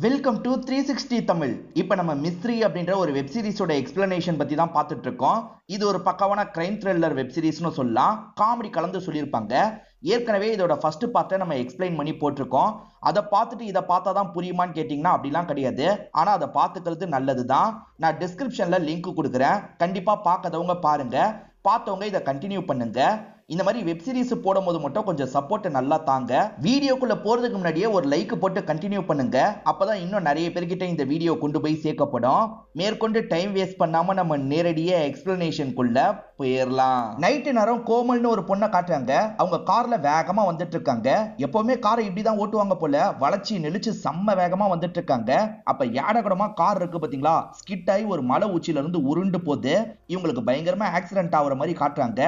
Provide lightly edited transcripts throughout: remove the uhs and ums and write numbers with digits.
Welcome to 360 Tamil. இப்போ நம்ம mystery அப்படின்ற ஒரு வெப் சீரிஸோட எக்ஸ்பிளனேஷன் பத்தி தான் பார்த்துட்டு இருக்கோம். இது ஒரு பக்காவான கிரைம் த்ரில்லர் வெப் சீரிஸ்னு சொல்லலாம். காமெடி கலந்து சொல்லியிருப்பாங்க. ஏற்கனவே இதோட ஃபர்ஸ்ட் பார்ட்டை நம்ம எக்ஸ்பிளைன் பண்ணி போட்டிருக்கோம். அதை பார்த்துட்டு இதை பார்த்தா தான் புரியுமான்னு கேட்டிங்கன்னா அப்படிலாம் கிடையாது. ஆனால் அதை பார்த்துக்கிறது நல்லது தான். நான் டிஸ்கிரிப்ஷன்ல லிங்க் கொடுக்குறேன். கண்டிப்பாக பார்க்காதவங்க பாருங்க, பார்த்தவங்க இதை கண்டினியூ பண்ணுங்க. இந்த மாதிரி வெப் சீரிஸ் போடும்போது மட்டும் கொஞ்சம் சப்போர்ட் நல்லா தாங்க. வீடியோக்குள்ள போறதுக்கு முன்னாடியே ஒரு லைக் போட்டு கண்டினியூ பண்ணுங்க. அப்பதான் இன்னும் நிறைய பேர்கிட்ட இந்த வீடியோ கொண்டு போய் சேர்க்கப்படும். மேற்கொண்டு டைம் வேஸ்ட் பண்ணாம நம்ம நேரடியா எக்ஸ்பிளனேஷனுக்குள்ள போயிடலாம். நைட்டு நேரம் கோமல்னு ஒரு பொண்ணை காட்டுறாங்க. அவங்க கார்ல வேகமா வந்துட்டு இருக்காங்க. எப்பவுமே காரை இப்படிதான் ஓட்டுவாங்க போல. வளைச்சி நெளிச்சு செம்ம வேகமா வந்துட்டு இருக்காங்க. அப்ப யாடகடமா கார் இருக்கு பாத்தீங்களா, ஸ்கிட் ஆகி ஒரு மலை உச்சியில இருந்து உருண்டு போகுது. இவங்களுக்கு பயங்கரமா ஆக்சிடென்ட் ஆகுற மாதிரி காட்டுறாங்க.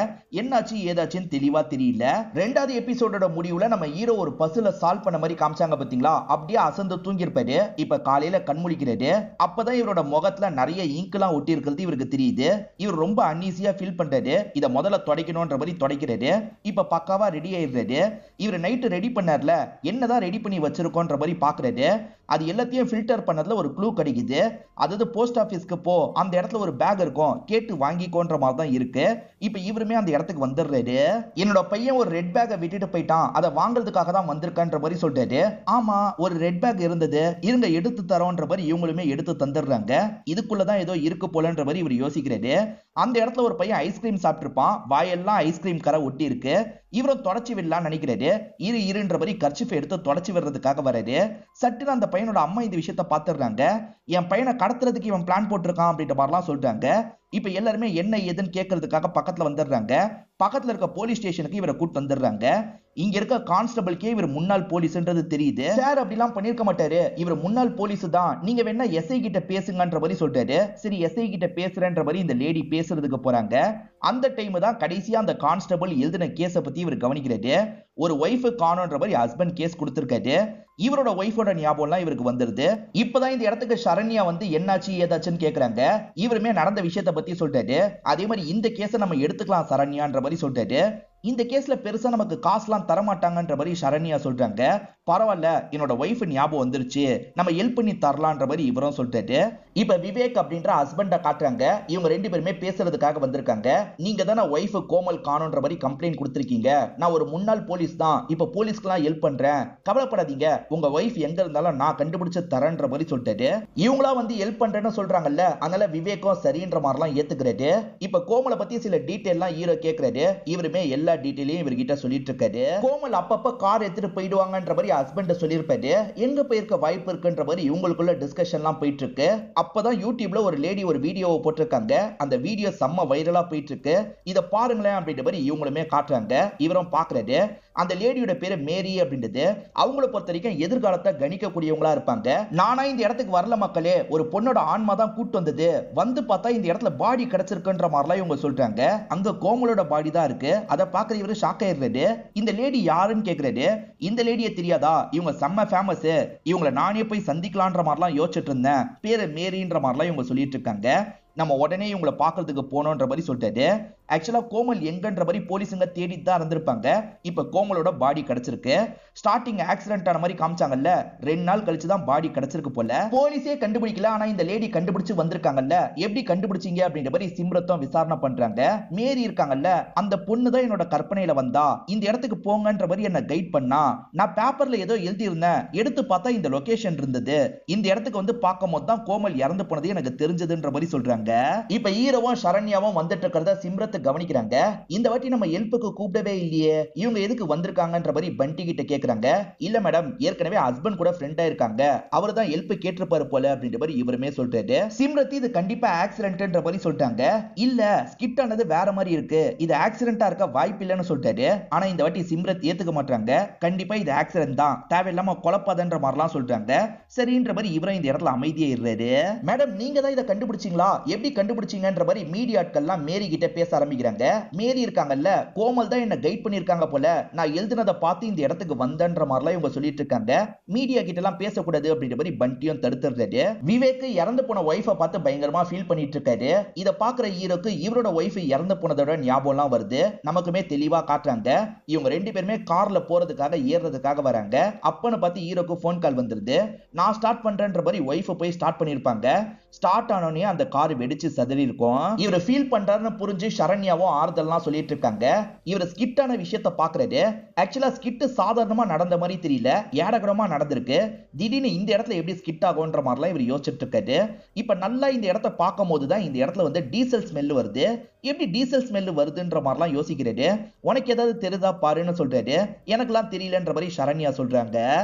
என்னாச்சு ஏதாச்சும் தெளிவா தெரியல. ரெண்டாவது எபிசோடோட முடிவுல நம்ம ஹீரோ ஒரு பசில சால்வ் பண்ண மாதிரி காமிச்சாங்க பாத்தீங்களா, அப்படியே அசந்து தூங்கி இருப்பாரு. இப்ப காலையில கண் முழிக்கிறாரு. அப்பதான் இவரோட முகத்துல நிறைய இங்க்லாம் ஒட்டி இருக்கிறது இவருக்கு தெரியுது. இவர் ரொம்ப அன்ஈசியா ஃபீல் பண்றாரு. இத முதல்ல துடைக்கணும்ன்ற மாதிரி துடைக்கிறாரு. இப்ப பக்காவா ரெடி ஆயிடுறாரு. இவர் நைட்டு ரெடி பண்ணார்ல, என்னதான் ரெடி பண்ணி வச்சிருக்கோன்ற மாதிரி பாக்குறாரு. அது எல்லாத்தையும் ஃபில்டர் பண்ணதுல ஒரு க்ளூ கிடைக்குது. அதாவது போஸ்ட் ஆபீஸ்க்கு போ, அந்த இடத்துல ஒரு பேக் இருக்கும், கேட்டு வாங்கிக்கோன்ற மாதிரி தான் இருக்கு. இப்ப இவருமே அந்த இடத்துக்கு வந்துடுறாரு. என்னோட பையன் ஒரு ரெட் பேக்கை விட்டுட்டு போயிட்டான், அதை வாங்குறதுக்காக தான் வந்திருக்கான்ற மாதிரி சொல்றாரு. ஆமா, ஒரு ரெட் பேக் இருந்தது, இருங்க எடுத்து தரோன்ற மாதிரி இவங்களுமே எடுத்து தந்துடுறாங்க. இதுக்குள்ளதான் ஏதோ இருக்கு போலன்ற மாதிரி இவர் யோசிக்கிறாரு. அந்த இடத்துல ஒரு பையன் ஐஸ்கிரீம் சாப்பிட்டுருப்பான். வாயெல்லாம் ஐஸ்கிரீம் கரை ஒட்டி இருக்கு. இவரும் தொடச்சி விடலான்னு நினைக்கிறாரு. இருன்ற மாதிரி கர்ச்சிஃபை எடுத்து தொடச்சி விடுறதுக்காக வராரு. சட்டுன்னு அந்த பையனோட அம்மா இந்த விஷயத்த பாத்துடுறாங்க. என் பையனை கடத்துறதுக்கு இவன் பிளான் போட்டிருக்கான் அப்படின்ற மாதிரிலாம் சொல்றாங்க. இப்ப எல்லாருமே என்ன ஏதுன்னு கேட்கறதுக்காக பக்கத்துல வந்துடுறாங்க. பக்கத்துல இருக்க போலீஸ் ஸ்டேஷனுக்கு இவரை கூட்டு வந்துடுறாங்க. இங்க இருக்க கான்ஸ்டபிள்கே இவர் முன்னாள் போலீஸ்ன்றது தெரியுது. சார் அப்படிலாம் பண்ணிருக்க மாட்டாரு, இவர் முன்னாள் போலீஸ் தான், நீங்க வேணா எஸ்ஐ கிட்ட பேசுங்கன்ற மாதிரி சொல்றாரு. சரி எஸ்ஐ கிட்ட பேசுறேன்ற மாதிரி இந்த லேடி பேசுறதுக்கு போறாங்க. அந்த டைம் தான் கடைசியா அந்த கான்ஸ்டபிள் எழுதின கேஸ பத்தி இவர் கவனிக்கிறாரு. ஒரு ஒய்ஃபு காணோன்ற மாதிரி ஹஸ்பண்ட் கேஸ் கொடுத்திருக்காரு. இவரோட ஒய்ஃபோட ஞாபகம்லாம் இவருக்கு வந்துருது. இப்பதான் இந்த இடத்துக்கு சரண்யா வந்து என்னாச்சு ஏதாச்சுன்னு கேக்குறாங்க. இவருமே நடந்த விஷயத்தை பத்தி சொல்றாரு. அதே மாதிரி இந்த கேஸை நம்ம எடுத்துக்கலாம் சரண்யான்ற மாதிரி சொல்றாரு. இந்த கேஸ்ல பெருசா நமக்கு காசுலாம் தரமாட்டாங்கன்ற மாதிரி சரண்யா சொல்றாங்க. பரவாயில்ல, என்னோட ஒய்ஃப் ஞாபகம் வந்துருச்சு, நம்ம ஹெல்ப் பண்ணி தரலான்ற மாதிரி இவரும் சொல்லிட்டாரு. இப்ப விவேக் அப்படின்ற ஹஸ்பண்ட காட்டுறாங்க. இவங்க ரெண்டு பேருமே பேசுறதுக்காக வந்திருக்காங்க. நீங்க தானே ஒய்ஃப் கோமல் காணோன்ற மாதிரி கம்ப்ளைண்ட் கொடுத்திருக்கீங்க, நான் ஒரு முன்னாள் போலீஸ் தான், இப்ப போலீஸ்க்குலாம் ஹெல்ப் பண்றேன், கவலைப்படாதீங்க, உங்க ஒய்ஃப் எங்க இருந்தாலும் நான் கண்டுபிடிச்சு தரேன்ற மாதிரி சொல்லிட்டாரு. இவங்களா வந்து ஹெல்ப் பண்றேன்னு சொல்றாங்கல்ல, அதனால விவேக்கும் சரின்ற மாதிரிலாம் ஏத்துக்கிறாரு. இப்ப கோமலை பத்தி சில டீடைல்லாம் ஹீரோ கேட்கிறாரு. இவருமே எல்லா டீடைலையும் இவர்கிட்ட சொல்லிட்டு இருக்காரு. கோமல் அப்பப்ப கார் எடுத்துட்டு போயிடுவாங்கன்ற மாதிரி ஹஸ்பண்ட் சொல்லியிருப்பாரு. எங்க போயிருக்க வாய்ப்பு இருக்குன்ற மாதிரி இவங்களுக்குள்ள டிஸ்கஷன்லாம் போயிட்டு இருக்கு. அப்பதான் யூடியூப்ல ஒரு லேடி ஒரு வீடியோவை போட்டிருக்காங்க. அந்த வீடியோ செம்ம வைரலா போயிட்டு இருக்கு. இத பாருங்களேன் அப்படின்ற மாதிரி இவங்களுமே காட்டுறாங்க. இவரும் பாக்குறாரு. அந்த லேடியோட பேரு மேரி அப்படின்றது. அவங்கள பொறுத்த வரைக்கும் எதிர்காலத்தை கணிக்கக்கூடியவங்களா இருப்பாங்க. நானா இந்த இடத்துக்கு வரல மக்களே, ஒரு பொண்ணோட ஆன்மா தான் கூட்டு வந்தது, வந்து பார்த்தா இந்த இடத்துல பாடி கிடைச்சிருக்குன்ற மாதிரிலாம் இவங்க சொல்றாங்க. அங்க கோமலோட பாடி தான் இருக்கு. அதை பார்க்குற இவரு ஷாக் ஆயிடுறாரு. இந்த லேடி யாருன்னு கேட்கிறாரு. இந்த லேடியை தெரியாதா, இவங்க செம்ம ஃபேமஸ், இவங்களை நானே போய் சந்திக்கலான்ற மாதிரிலாம் யோசிச்சுட்டு இருந்தேன், பேரு மேரின்ற மாதிரிலாம் இவங்க சொல்லிட்டு இருக்காங்க. நம்ம உடனே இவங்களை பார்க்கறதுக்கு போனோன்ற மாதிரி சொல்லிட்டாரு. ஆக்சுவலா கோமல் எங்கன்ற மாதிரி போலீஸுங்க தேடிட்டு தான் இருந்திருப்பாங்க. இப்ப கோமலோட பாடி கிடைச்சிருக்கு. ஸ்டார்டிங் ஆக்சிடென்ட் ஆன மாதிரி காமிச்சாங்கல்ல, 2 நாள் கழிச்சு தான் பாடி கிடைச்சிருக்கு போல. போலீஸே கண்டுபிடிக்கல, ஆனா இந்த லேடி கண்டுபிடிச்சு வந்திருக்காங்கல்ல, எப்படி கண்டுபிடிச்சீங்க அப்படின்ற மாதிரி சிம்ரத்தும் விசாரணை பண்றாங்க. மேரி இருக்காங்கல்ல, அந்த பொண்ணு தான் என்னோட கற்பனையில வந்தா, இந்த இடத்துக்கு போங்கன்ற மாதிரி என்ன கைட் பண்ணா. நான் பேப்பர்ல ஏதோ எழுதி இருந்தேன், எடுத்து பார்த்தா இந்த லொகேஷன் இருந்தது. இந்த இடத்துக்கு வந்து பார்க்கும் போது தான் கோமல் இறந்து போனது எனக்கு தெரிஞ்சதுன்ற மாதிரி சொல்றாங்க. இப்ப ஹீரோவும் சரண்யாவும் வந்துட்டு இருக்கிறத சிம்ரத் கவனிக்கிறாங்க. இந்த வாட்டி நம்ம ஹெல்ப்புக்கு கூப்பிடவே இல்லையே, இவங்க எதுக்கு வந்திருக்காங்கன்ற மாதிரி பண்டி கிட்ட கேக்குறாங்க. இல்ல மேடம், ஏற்கனவே ஹஸ்பண்ட் கூட ஃப்ரெண்டா இருக்காங்க, அவரு தான் ஹெல்ப் கேட்டிருப்பாரு போல அப்படின்ற மாதிரி இவருமே சொல்றாரு. சிம்ரத் இது கண்டிப்பா ஆக்சிடென்ட்ன்ற மாதிரி சொல்றாங்க. இல்ல, ஸ்கிட் ஆனது வேற மாதிரி இருக்கு, இது ஆக்சிடென்ட்டா இருக்க வாய்ப்பு இல்லைன்னு சொல்றாரு. ஆனா இந்த வாட்டி சிம்ரத் ஏத்துக்க மாட்டாங்க. கண்டிப்பா இது ஆக்சிடென்ட் தான், தேவையில்லாம குழப்பாதன்ற மாதிரிலாம் சொல்றாங்க. சரின்ற மாதிரி இவரும் இந்த இடத்துல அமைதியா இருறாரு. மேடம், நீங்க தான் இதை கண்டுபிடிச்சீங்களா, எப்படி கண்டுபிடிச்சீங்கன்ற மாதிரி மீடியாட்கள்லாம் மேரி கிட்ட பேச ஆரம்பிக்கிறாங்க. மேரி இருக்காங்கல்ல, கோமல் தான் என்ன கைட் பண்ணிருக்காங்க போல, நான் எழுதுனதை பார்த்து இந்த இடத்துக்கு வந்தன்ற மாதிரிலாம் இவங்க சொல்லிட்டு இருக்காங்க. மீடியா கிட்ட எல்லாம் பேசக்கூடாது அப்படின்ற மாதிரி பண்டியும் தடுத்துறாரு. விவேக் இறந்து போன ஒய்ஃபை பார்த்து பயங்கரமா ஃபீல் பண்ணிட்டு இருக்காரு. இத பாக்குற ஹீரோக்கு இவரோட ஒய்ஃப் இறந்து போனதோட ஞாபகம் எல்லாம் வருது. நமக்குமே தெளிவா காட்டுறாங்க. இவங்க ரெண்டு பேருமே கார்ல போறதுக்காக ஏறதுக்காக வராங்க. அப்பன்னு பார்த்து ஹீரோக்கு போன் கால் வந்துருது. நான் ஸ்டார்ட் பண்றேன்ற மாதிரி ஒய்ஃபை போய் ஸ்டார்ட் பண்ணிருப்பாங்க. ஸ்டார்ட் ஆனோனே அந்த கார் வெடிச்சு சதறி இருக்கும். இவர் ஃபீல் பண்றாருன்னு புரிஞ்சு சரண்யாவும் ஆறுதல்லாம் சொல்லிட்டு இருக்காங்க. இவர் ஸ்கிட்டான விஷயத்தை பாக்குறாரு. ஆக்சுவலா ஸ்கிட் சாதாரணமா நடந்த மாதிரி தெரியல, ஏடகரமா நடந்திருக்கு. திடீர்னு இந்த இடத்துல எப்படி ஸ்கிட் ஆகும்ன்ற மாதிரிலாம் இவர் யோசிச்சுட்டு இருக்காரு. இப்ப நல்லா இந்த இடத்தை பார்க்கும் போதுதான் இந்த இடத்துல வந்து டீசல் ஸ்மெல் வருது. எப்படி டீசல் ஸ்மெல் வருதுன்ற மாதிரிலாம் யோசிக்கிறாரு. உனக்கு ஏதாவது தெரியுதா பாருன்னு சொல்றாரு. எனக்குலாம் தெரியலன்ற மாதிரி சரண்யா சொல்றாங்க.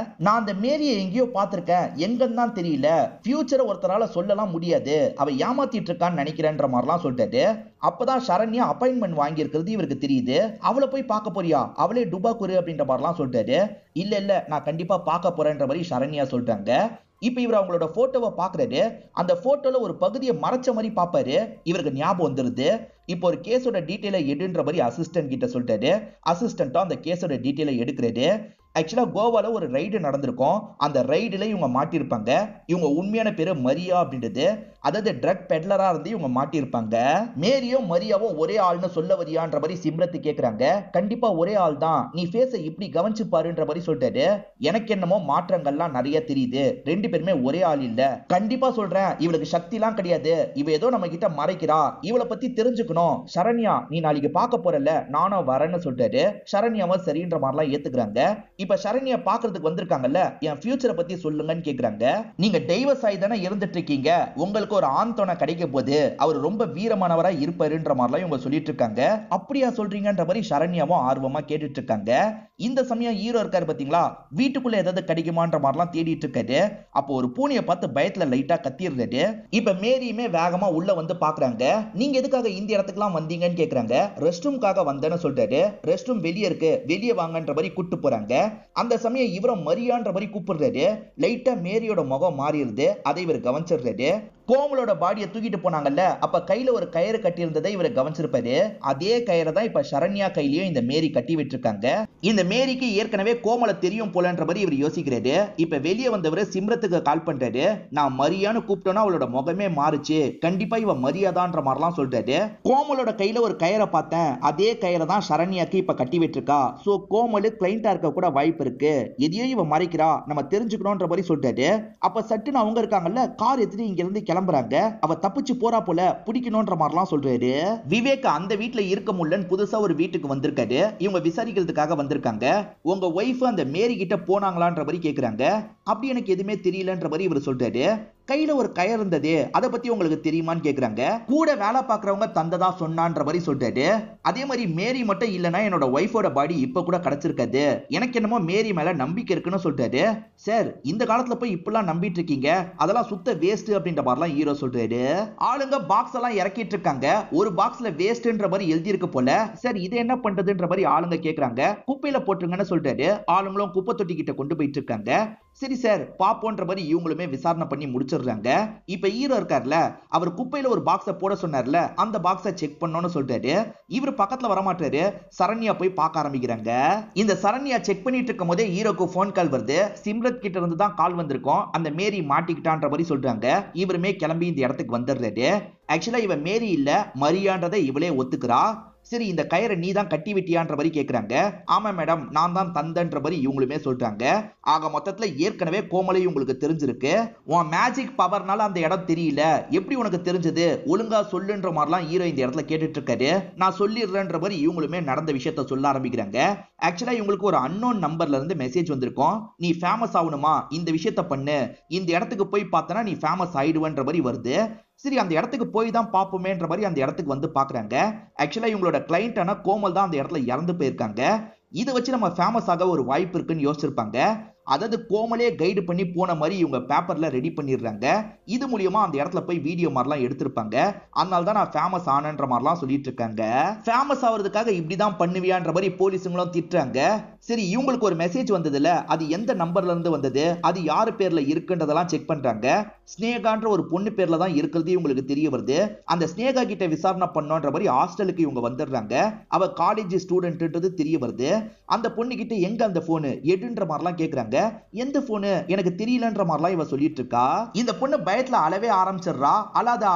நான் அந்த மேரியை எங்கேயோ பார்த்திருக்கேன், எங்கன்னு தான் தெரியல. ஃபியூச்சரை ஒருத்தரால சொல்லலாம் முடியாது, அவ ஏமாத்திட்டு இருக்கான்னு நினைக்கிறேன்ற மாதிரிலாம் சொல்றாரு. அப்பதான் சரண்யா அப்பாயின்மெண்ட் வாங்கி இருக்கிறது இவருக்கு தெரியுது. அவளை போய் பார்க்க போறியா, அவளே டுபாக்குரு அப்படின்ற மாதிரிலாம் சொல்றாரு. இல்ல நான் கண்டிப்பா பார்க்க போறேன்ற மாதிரி சரண்யா சொல்றாங்க. இப்ப இவர் அவங்களோட போட்டோவை பாக்குறாரு. அந்த போட்டோல ஒரு பகுதியை மறைச்ச மாதிரி பாப்பாரு. இவருக்கு ஞாபகம் வந்துருது. இப்போ ஒரு கேஸோட டீடைலை எடுன்ற மாதிரி அசிஸ்டன்ட் கிட்ட சொல்லிட்டாரு. அசிஸ்டன்ட்டும் அந்த கேஸோட டீடைலை எடுக்கிறாரு. ஆக்சுவலா கோவால ஒரு ரைடு நடந்திருக்கும். அந்த ரைடுல இவங்க மாட்டிருப்பாங்க. இவங்க உண்மையான பேரு மரியா அப்படின்றது, அதாவது ட்ரக் பெட்லரா இருந்து இவங்க மாட்டிருப்பாங்க. மேரியும் மரியாவும் ஒரே ஆள்னு சொல்ல வரியான்ற மாதிரி சிம்ரத் கேக்குறாங்க. கண்டிப்பா ஒரே ஆள் தான், நீ ஃபேஸை இப்படி கவனிச்சு பாருன்ற மாதிரி சொல்லிட்டாரு. எனக்கு என்னமோ மாற்றங்கள்லாம் நிறைய தெரியுது, ரெண்டு பேருமே ஒரே ஆள் இல்ல. கண்டிப்பா சொல்றேன், இவளுக்கு சக்தி எல்லாம் கிடையாது, இவ ஏதோ நம்ம கிட்ட மறைக்கிறா, இவளை பத்தி தெரிஞ்சுக்கணும். சரண்யா நீ நாளைக்கு பார்க்க போறல, நானும் வரேன்னு சொல்லிட்டாரு. சரண்யாவை சரின்ற மாதிரிலாம் ஏத்துக்கிறாங்க. இப்ப சரண்யா பாக்குறதுக்கு வந்திருக்காங்கல்ல, என் ஃபியூச்சரை பத்தி சொல்லுங்கன்னு கேக்குறாங்க. நீங்க டைவர்ஸ் ஆகி தானே இருந்துட்டு இருக்கீங்க, உங்களுக்கு ஒரு ஆண் துணை கிடைக்க போது, அவர் ரொம்ப வீரமானவரா இருப்பாருன்ற மாதிரிலாம் இவங்க சொல்லிட்டு இருக்காங்க. அப்படியா சொல்றீங்கன்ற மாதிரி சரண்யாவும் ஆர்வமா கேட்டுட்டு இருக்காங்க. இந்த சமயம் ஹீரோ இருக்காரு பாத்தீங்களா, வீட்டுக்குள்ள ஏதாவது கிடைக்குமான்ற மாதிரிலாம் தேடிட்டு இருக்காரு. அப்போ ஒரு பூனையை பார்த்து பயத்துல லைட்டா கத்திடுறாரு. இப்ப மேரியுமே வேகமா உள்ள வந்து பாக்குறாங்க. நீங்க எதுக்காக இந்த இடத்துக்குலாம் வந்தீங்கன்னு கேக்குறாங்க. ரெஸ்ட் ரூம்காக வந்தேன்னு சொல்றாரு. ரெஸ்ட் ரூம் வெளியே இருக்கு, வெளியே வாங்கன்ற மாதிரி கூட்டு போறாங்க. அந்த சமயம் இவரும் மரியான்ற மாதிரி கூப்பிடுறாரு. லைட்டா மேரியோட முகம் மாறிடுது. அதை இவர் கவனிச்சிடுறாரு. கோமலோட பாடியை தூக்கிட்டு போனாங்கல்ல, அப்ப கையில ஒரு கயிறு கட்டி இருந்ததை இவரை கவனிச்சிருப்பாரு. அதே கயிறை தான் இப்ப சரண்யா கையிலயும் இந்த மேரி கட்டி விட்டுருக்காங்க. இந்த மேரிக்கு ஏற்கனவே கோமலை தெரியும் போலன்ற மாதிரி இவர் யோசிக்கிறாரு. இப்ப வெளியே வந்தவர் சிம்ரத்துக்கு கால் பண்றாரு. நான் மரியான்னு கூப்பிட்டோன்னா அவளோட முகமே மாறுச்சு, கண்டிப்பா இவ மரியாதான்ற மாதிரிலாம் சொல்றாரு. கோமலோட கையில ஒரு கயிறை பார்த்தேன், அதே கயிறை தான் சரண்யாக்கு இப்ப கட்டி விட்டுருக்கா. சோ கோமலு கிளைண்டா இருக்க கூட வாய்ப்பு இருக்கு, எதையும் இவ மறைக்கிறா, நம்ம தெரிஞ்சுக்கணும்ன்ற மாதிரி சொல்றாரு. அப்ப சட்டுன்னு அவங்க இருக்காங்கல்ல, கார் எடுத்துட்டு இங்க இருந்து கிளம்புறாங்க. அவ தப்பிச்சு போறா போல, பிடிக்கணும்ன்ற மாதிரிலாம் சொல்றாரு. விவேக் அந்த வீட்டுல இருக்க முடியலன்னு புதுசா ஒரு வீட்டுக்கு வந்திருக்காரு. இவங்க விசாரிக்கிறதுக்காக வந்திருக்காங்க. உங்க ஒய்ஃப் அந்த மேரி கிட்ட போனாங்களான்ற மாதிரி கேக்குறாங்க. அப்படி எனக்கு எதுவுமே தெரியலன்ற மாதிரி இவர் சொல்றாரு. கையில ஒரு கயிறு இருந்தது, அதை பத்தி உங்களுக்கு தெரியுமான்னு கேக்குறாங்க. கூட வேலை பார்க்கறவங்க தந்ததா சொன்னான்ற மாதிரி சொல்றாரு. அதே மாதிரி மேரி மட்டும் இல்லைன்னா என்னோட ஒய்ஃபோட பாடி இப்ப கூட கிடைச்சிருக்காது, எனக்கு என்னமோ மேரி மேல நம்பிக்கை இருக்குன்னு சொல்றாரு. சார் இந்த காலத்துல போய் இப்பெல்லாம் நம்பிட்டு இருக்கீங்க, அதெல்லாம் சுத்த வேஸ்ட் அப்படின்ற மாதிரிலாம் ஹீரோ சொல்றாரு. ஆளுங்க பாக்ஸ் எல்லாம் இறக்கிட்டு இருக்காங்க. ஒரு பாக்ஸ்ல வேஸ்ட்ன்ற மாதிரி எழுதி இருக்கு போல. சார் இதை என்ன பண்றதுன்ற மாதிரி ஆளுங்க கேக்குறாங்க. குப்பையில போட்டுருங்கன்னு சொல்றாரு. ஆளுங்களும் குப்பை தொட்டி கிட்ட கொண்டு போயிட்டு இருக்காங்க. சரி சார் பாப்போன்ற மாதிரி இவங்களுமே விசாரணை பண்ணி முடிச்சிடுறாங்க. இப்ப ஹீரோ இருக்கார்ல, அவர் குப்பையில ஒரு பாக்ஸ போட சொன்னார்ல, அந்த பாக்ஸ செக் பண்ணணும்னு சொல்றாரு. இவர் பக்கத்துல வரமாட்டாரு. சரண்யா போய் பார்க்க ஆரம்பிக்கிறாங்க. இந்த சரண்யா செக் பண்ணிட்டு இருக்கும் போதே ஹீரோக்கு போன் கால் வருது. சிம்ரத் கிட்ட இருந்து தான் கால் வந்திருக்கும். அந்த மேரி மாட்டிக்கிட்டான்ற மாதிரி சொல்றாங்க. இவருமே கிளம்பி இந்த இடத்துக்கு வந்துடுறாரு. ஆக்சுவலா இவ மேரி இல்ல, மரியான்றதை இவளே ஒத்துக்கிறா. சரி இந்த கயிறை நீ தான் கட்டி விட்டியான்ற மாதிரி கேக்குறாங்க. ஆமா மேடம் நான் தான் தந்தன்ற மாதிரி இவங்களுமே சொல்றாங்க. ஆக மொத்தத்துல ஏற்கனவே கோமலை உங்களுக்கு தெரிஞ்சிருக்கு. உன் மேஜிக் பவர்னால அந்த இடம் தெரியல, எப்படி உனக்கு தெரிஞ்சது, ஒழுங்கா சொல்லுன்ற மாதிரிலாம் ஹீரோ இந்த இடத்துல கேட்டுட்டு இருக்காரு. நான் சொல்லிடுறேன்ற மாதிரி இவங்களுமே நடந்த விஷயத்த சொல்ல ஆரம்பிக்கிறாங்க. ஆக்சுவலா இவங்களுக்கு ஒரு அன்னோன் நம்பர்ல இருந்து மெசேஜ் வந்திருக்கும். நீ ஃபேமஸ் ஆகணுமா, இந்த விஷயத்த பண்ணு, இந்த இடத்துக்கு போய் பார்த்தனா நீ ஃபேமஸ் ஆயிடுவன்ற மாதிரி வருது. சரி அந்த இடத்துக்கு போய் தான் பாப்போமேன்ற மாதிரி அந்த இடத்துக்கு வந்து பாக்குறாங்க. ஆக்சுவலா இவங்களோட கிளைண்டான கோமல் தான் அந்த இடத்துல இறந்து போயிருக்காங்க. இதை வச்சு நம்ம ஃபேமஸ் ஆக ஒரு வாய்ப்பு இருக்குன்னு யோசிச்சிருப்பாங்க. அதாவது கோமலே கைடு பண்ணி போன மாதிரி இவங்க பேப்பர்ல ரெடி பண்ணிடுறாங்க. இது மூலியமா அந்த இடத்துல போய் வீடியோ மாதிரிலாம் எடுத்திருப்பாங்க. அதனால தான் நான் ஃபேமஸ் ஆனன்ற மாதிரிலாம் சொல்லிட்டு இருக்காங்க. ஃபேமஸ் ஆகிறதுக்காக இப்படிதான் பண்ணுவியான்ற மாதிரி போலீஸுங்களும் திட்டுறாங்க. சரி, இவங்களுக்கு ஒரு மெசேஜ் வந்ததுல அது எந்த நம்பர்ல இருந்து வந்தது, அது யாரு பேர்ல இருக்குன்றதெல்லாம் செக் பண்றாங்க. ஸ்னேகான்ற ஒரு பொண்ணு பேர்ல தான் இருக்கிறது இவங்களுக்கு தெரிய வருது. அந்த ஸ்னேகா கிட்ட விசாரணை பண்ணோன்ற மாதிரி ஹாஸ்டலுக்கு இவங்க வந்துடுறாங்க. அவ காலேஜ் ஸ்டூடெண்ட்ன்றது தெரிய வருது. அந்த பொண்ணு கிட்ட எங்க அந்த போனு எடுன்ற மாதிரிலாம் கேக்குறாங்க. எந்த போனு எனக்கு தெரியலன்ற மாதிரிலாம் இவ சொல்லிட்டு இருக்கா. இந்த பொண்ணு பயத்துல அழவே ஆரம்பிச்சிடுறா.